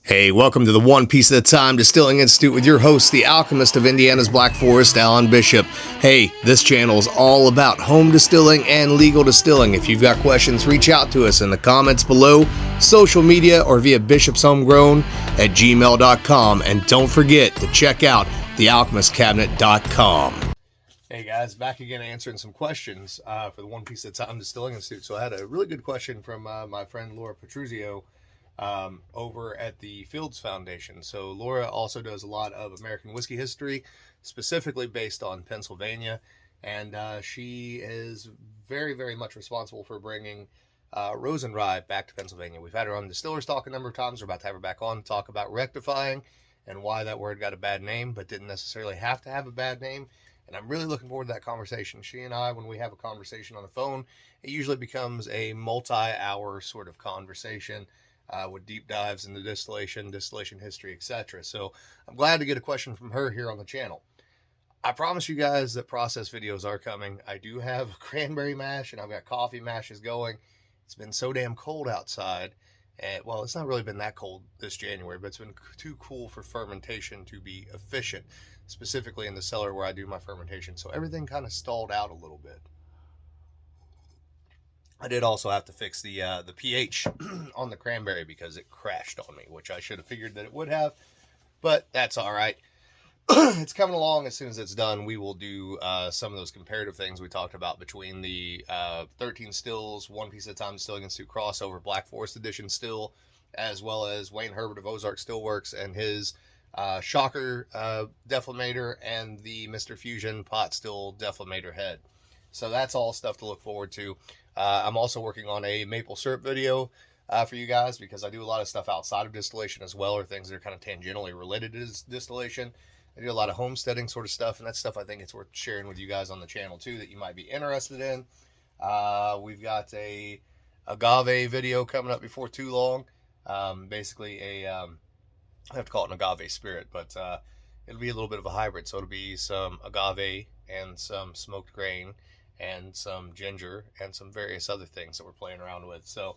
Hey, welcome to the One Piece at a Time Distilling Institute with your host, the alchemist of Indiana's Black Forest, Alan Bishop. Hey, this channel is all about home distilling and legal distilling. If you've got questions, reach out to us in the comments below, social media, or via bishopshomegrown@gmail.com. And don't forget to check out thealchemistcabinet.com. Hey guys, back again answering some questions for the One Piece at a Time Distilling Institute. So I had a really good question from my friend Laura Petruzio over at the Fields Foundation. So Laura also does a lot of American whiskey history, specifically based on Pennsylvania, and she is very, very much responsible for bringing Rose and Rye back to Pennsylvania. We've had her on Distillers Talk a number of times. We're about to have her back on to talk about rectifying and why that word got a bad name, but didn't necessarily have to have a bad name. And I'm really looking forward to that conversation. She and I, when we have a conversation on the phone, it usually becomes a multi-hour sort of conversation with deep dives into distillation history, etc. So I'm glad to get a question from her here on the channel. I promise you guys that process videos are coming. I do have cranberry mash and I've got coffee mashes going. It's been so damn cold outside. And, well, it's not really been that cold this January, but it's been too cool for fermentation to be efficient, specifically in the cellar where I do my fermentation. So everything kind of stalled out a little bit. I did also have to fix the pH on the cranberry because it crashed on me, which I should have figured that it would have, but that's all right. It's coming along. As soon as it's done, we will do some of those comparative things we talked about between the 13 stills, One Piece at a Time Distilling Institute crossover Black Forest Edition still, as well as Wayne Herbert of Ozark Stillworks and his Shocker Deflamator and the Mr. Fusion Pot Still Deflamator head. So that's all stuff to look forward to. I'm also working on a maple syrup video for you guys because I do a lot of stuff outside of distillation as well, or things that are kind of tangentially related to distillation. I do a lot of homesteading sort of stuff, and that's stuff I think it's worth sharing with you guys on the channel too that you might be interested in. We've got a agave video coming up before too long. Basically I have to call it an agave spirit, but it'll be a little bit of a hybrid. So it'll be some agave and some smoked grain and some ginger and some various other things that we're playing around with. So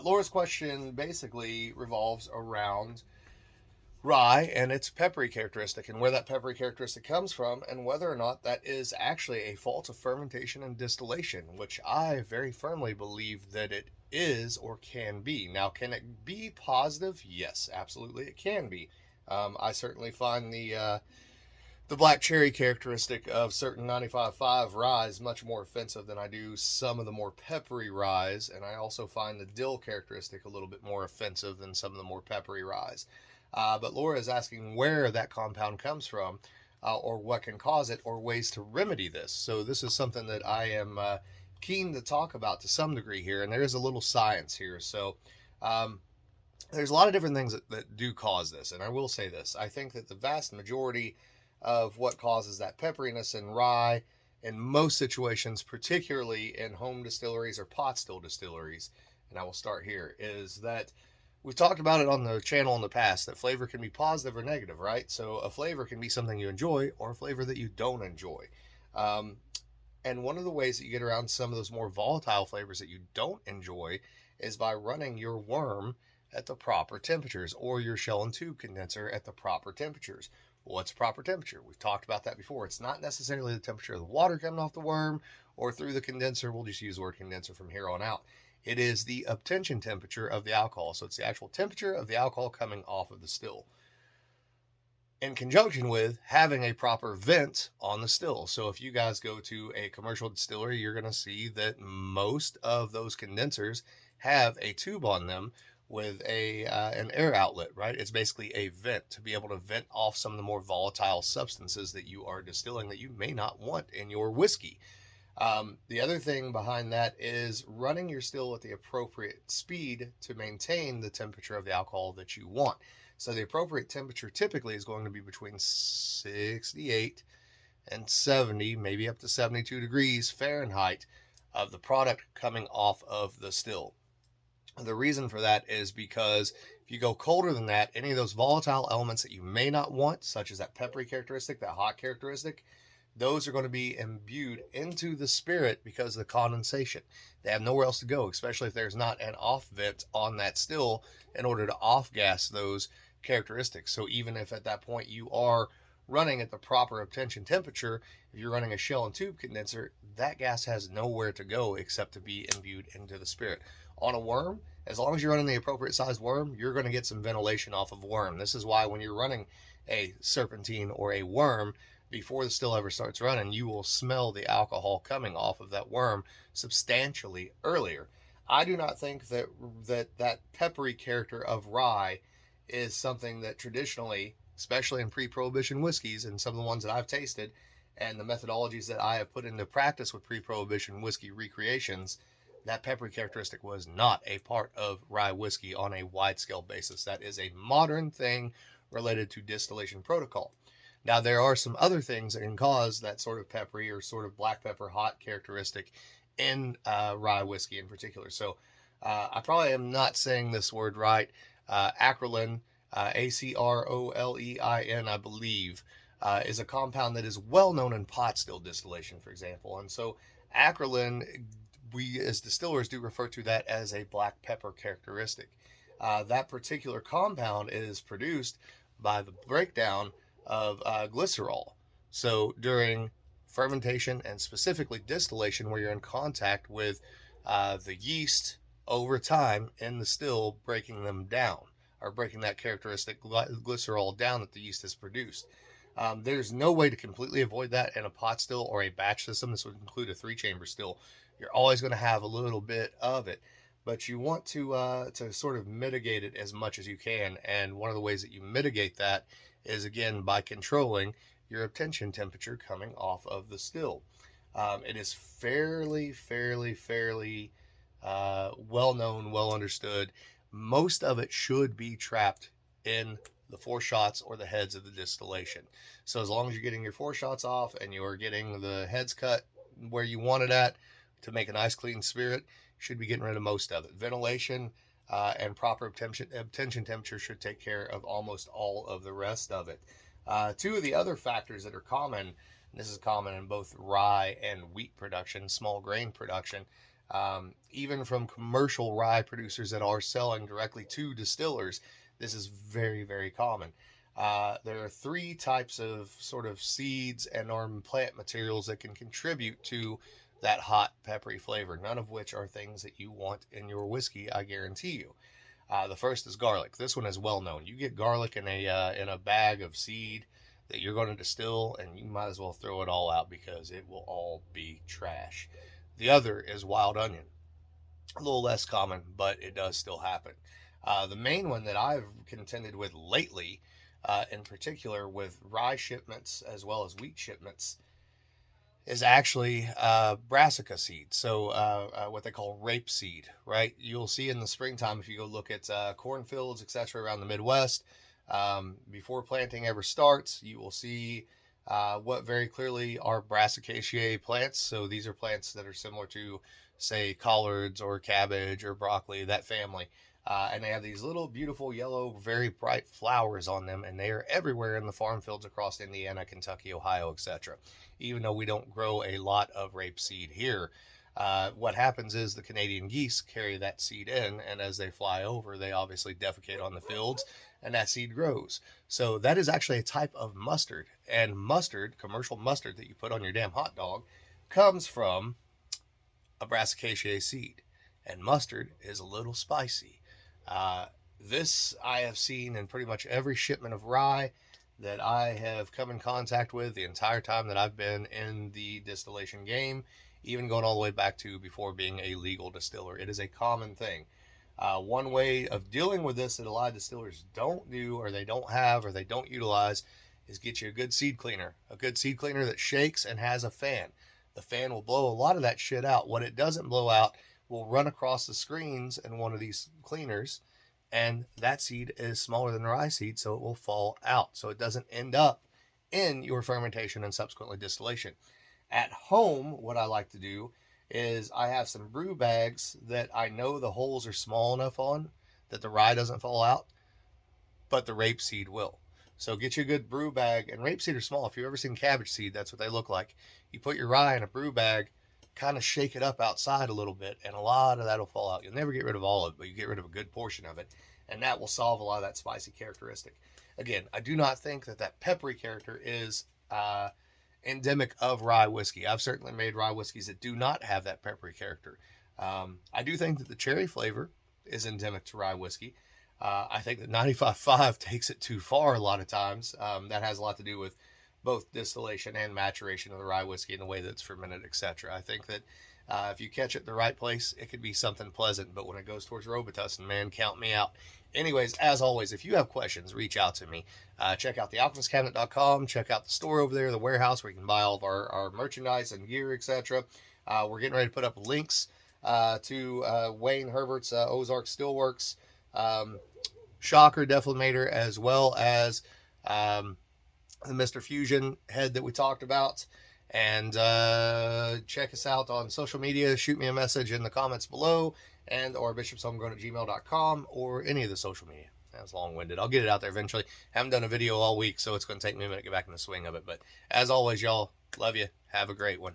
Laura's question basically revolves around rye and its peppery characteristic and where that peppery characteristic comes from and whether or not that is actually a fault of fermentation and distillation, which I very firmly believe that it is or can be. Now, can it be positive? Yes, absolutely it can be. I certainly find the black cherry characteristic of certain 95.5 ryes much more offensive than I do some of the more peppery ryes, and I also find the dill characteristic a little bit more offensive than some of the more peppery ryes. But Laura is asking where that compound comes from, or what can cause it, or ways to remedy this. So this is something that I am keen to talk about to some degree here, and there is a little science here. So there's a lot of different things that do cause this, and I will say this. I think that the vast majority of what causes that pepperiness in rye in most situations, particularly in home distilleries or pot still distilleries, and I will start here, is that we've talked about it on the channel in the past, that flavor can be positive or negative, right? So a flavor can be something you enjoy or a flavor that you don't enjoy. And one of the ways that you get around some of those more volatile flavors that you don't enjoy is by running your worm at the proper temperatures, or your shell and tube condenser at the proper temperatures. What's proper temperature? We've talked about that before. It's not necessarily the temperature of the water coming off the worm or through the condenser. We'll just use the word condenser from here on out. It is the obtention temperature of the alcohol. So it's the actual temperature of the alcohol coming off of the still, in conjunction with having a proper vent on the still. So if you guys go to a commercial distillery, you're going to see that most of those condensers have a tube on them with an air outlet, right? It's basically a vent to be able to vent off some of the more volatile substances that you are distilling that you may not want in your whiskey. The other thing behind that is running your still at the appropriate speed to maintain the temperature of the alcohol that you want. So the appropriate temperature typically is going to be between 68 and 70, maybe up to 72 degrees Fahrenheit of the product coming off of the still. The reason for that is because if you go colder than that, any of those volatile elements that you may not want, such as that peppery characteristic, that hot characteristic, those are going to be imbued into the spirit because of the condensation. They have nowhere else to go, especially if there's not an off vent on that still in order to off gas those characteristics. So even if at that point you are running at the proper obtention temperature, if you're running a shell and tube condenser, that gas has nowhere to go except to be imbued into the spirit. On a worm, as long as you're running the appropriate sized worm, you're going to get some ventilation off of worm. This is why when you're running a serpentine or a worm, before the still ever starts running, you will smell the alcohol coming off of that worm substantially earlier. I do not think that peppery character of rye is something that traditionally, especially in pre-prohibition whiskeys and some of the ones that I've tasted and the methodologies that I have put into practice with pre-prohibition whiskey recreations, that peppery characteristic was not a part of rye whiskey on a wide scale basis. That is a modern thing related to distillation protocol. Now, there are some other things that can cause that sort of peppery or sort of black pepper hot characteristic in rye whiskey in particular. So I probably am not saying this word right. Acrolein, Acrolein, I believe, is a compound that is well known in pot still distillation, for example. And so acrolein, we as distillers do refer to that as a black pepper characteristic. That particular compound is produced by the breakdown of glycerol. So during fermentation and specifically distillation, where you're in contact with the yeast over time in the still, breaking them down or breaking that characteristic glycerol down that the yeast has produced. There's no way to completely avoid that in a pot still or a batch system. This would include a 3-chamber still. You're always going to have a little bit of it, but you want to sort of mitigate it as much as you can. And one of the ways that you mitigate that is, again, by controlling your obtention temperature coming off of the still. It is fairly well known, well understood. Most of it should be trapped in the foreshots or the heads of the distillation. So as long as you're getting your foreshots off and you're getting the heads cut where you want it at to make a nice clean spirit, you should be getting rid of most of it. Ventilation and proper obtention temperature should take care of almost all of the rest of it. Two of the other factors that are common, and this is common in both rye and wheat production, small grain production, even from commercial rye producers that are selling directly to distillers, this is very common. There are 3 types of sort of seeds and or plant materials that can contribute to that hot peppery flavor, none of which are things that you want in your whiskey, I guarantee you. The first is garlic. This one is well known. You get garlic in a bag of seed that you're going to distill, and you might as well throw it all out because it will all be trash. The other is wild onion. A little less common, but it does still happen. The main one that I've contended with lately, in particular with rye shipments as well as wheat shipments, is actually brassica seed. So what they call rape seed, right? You'll see in the springtime, if you go look at cornfields, etc., around the Midwest, before planting ever starts, you will see what very clearly are brassicaceae plants. So these are plants that are similar to, say, collards or cabbage or broccoli, that family. And they have these little beautiful yellow, very bright flowers on them, and they are everywhere in the farm fields across Indiana, Kentucky, Ohio, etc. Even though we don't grow a lot of rapeseed here, what happens is the Canadian geese carry that seed in, and as they fly over, they obviously defecate on the fields, and that seed grows. So that is actually a type of mustard, and mustard, commercial mustard that you put on your damn hot dog, comes from a brassicaceae seed, and mustard is a little spicy. This I have seen in pretty much every shipment of rye that I have come in contact with the entire time that I've been in the distillation game, even going all the way back to before being a legal distiller. It is a common thing. One way of dealing with this that a lot of distillers don't do, or they don't have, or they don't utilize, is get you a good seed cleaner. A good seed cleaner that shakes and has a fan. The fan will blow a lot of that shit out. What it doesn't blow out will run across the screens in one of these cleaners, and that seed is smaller than rye seed, so it will fall out. So it doesn't end up in your fermentation and subsequently distillation. At home, what I like to do is I have some brew bags that I know the holes are small enough on that the rye doesn't fall out, but the rapeseed will. So get you a good brew bag, and rapeseed are small. If you've ever seen cabbage seed, that's what they look like. You put your rye in a brew bag, kind of shake it up outside a little bit, and a lot of that will fall out. You'll never get rid of all of it, but you get rid of a good portion of it, and that will solve a lot of that spicy characteristic. Again, I do not think that that peppery character is endemic of rye whiskey. I've certainly made rye whiskeys that do not have that peppery character. I do think that the cherry flavor is endemic to rye whiskey. I think that 95.5 takes it too far a lot of times. That has a lot to do with both distillation and maturation of the rye whiskey and the way that it's fermented, etc. I think that if you catch it in the right place, it could be something pleasant. But when it goes towards Robitussin, man, count me out. Anyways, as always, if you have questions, reach out to me. Check out thealchemistcabinet.com. Check out the store over there, the warehouse, where you can buy all of our merchandise and gear, etc. We're getting ready to put up links to Wayne Herbert's Ozark Stillworks shocker deflator, as well as the Mr. Fusion head that we talked about. And check us out on social media. Shoot me a message in the comments below, and or bishopshomegrown@gmail.com, or any of the social media. That's long-winded. I'll get it out there eventually. Haven't done a video all week, so it's going to take me a minute to get back in the swing of it. But as always, y'all, love you. Have a great one.